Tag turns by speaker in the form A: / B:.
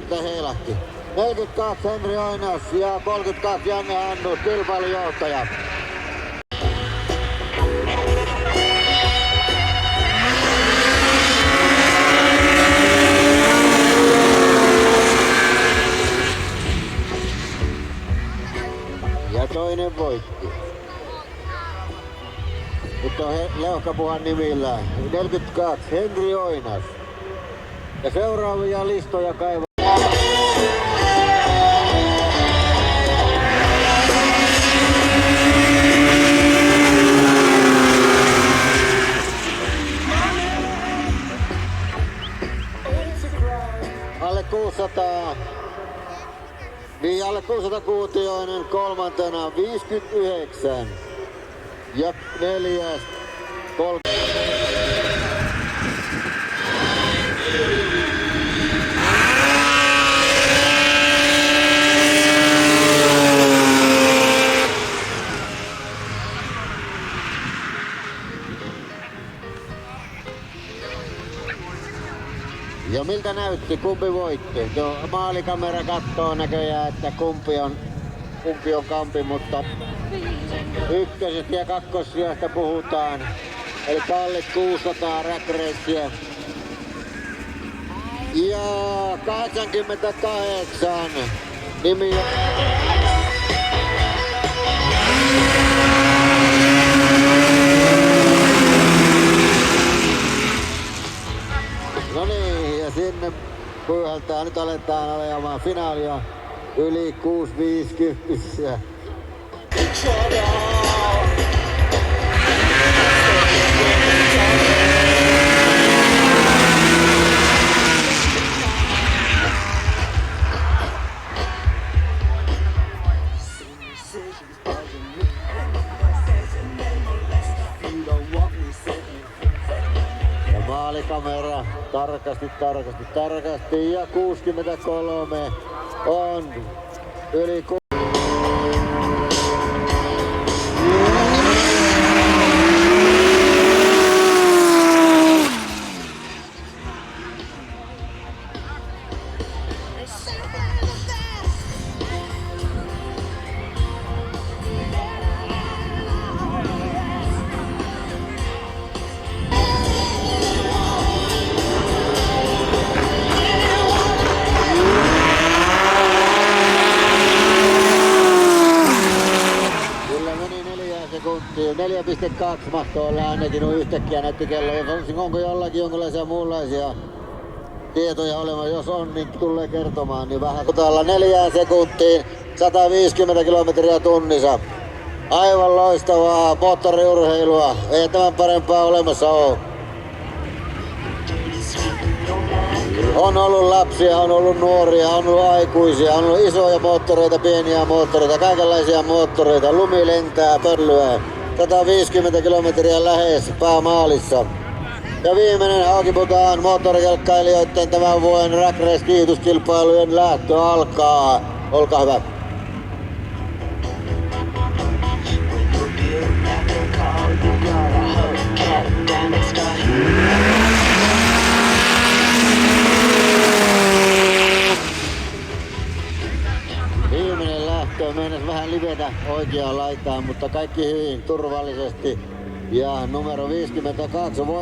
A: 50 heilahti. 42 Henri Oinas ja 32 Janne Hannu, kilpailujohtaja. Ja toinen voitti. Nyt on Leuhkapuhan nimillä 42 Henri Oinas. Ja seuraavia listoja kaivaa. Alle 600. Niin alle 600 kuutioinen kolmantena 59. Ja neljäs 30. Ja miltä näytti? Kumpi voitti? No, maalikamera kattoo näköjään, että kumpi on kampi, mutta ykkösestä ja kakkossijasta puhutaan. Eli alle 600 räkreissiä. Ja 88 nimi. No niin, ja sinne pyyhältää. Nyt aletaan ajamaan finaalia yli 650. Maalikamera tarkasti ja 63 on yli. sekuntia, 4,2 mahtoi olla ainakin yhtäkkiä näytti kello. Onko jollakin jonkinlaisia muunlaisia tietoja olemaan? Jos on, niin tulee kertomaan. Niin vähän totalla 4 sekuntiin 150 kilometriä tunnissa. Aivan loistavaa moottoriurheilua. Ei tämän parempaa olemassa ole. On ollut lapsia, on ollut nuoria, on ollut aikuisia, on ollut isoja moottoreita, pieniä moottoreita, kaikenlaisia moottoreita. Lumi lentää, pöllyä. 150 kilometriä lähes päämaalissa. Ja viimeinen Haukiputaan moottorikelkkailijoiden tämän vuoden Drag Race -kiihdyskilpailujen lähtö alkaa. Olkaa hyvä. Viimeinen lähtö meinas vähän livetä oikeaan laitaan, mutta kaikki hyvin turvallisesti. Ja numero 52 voi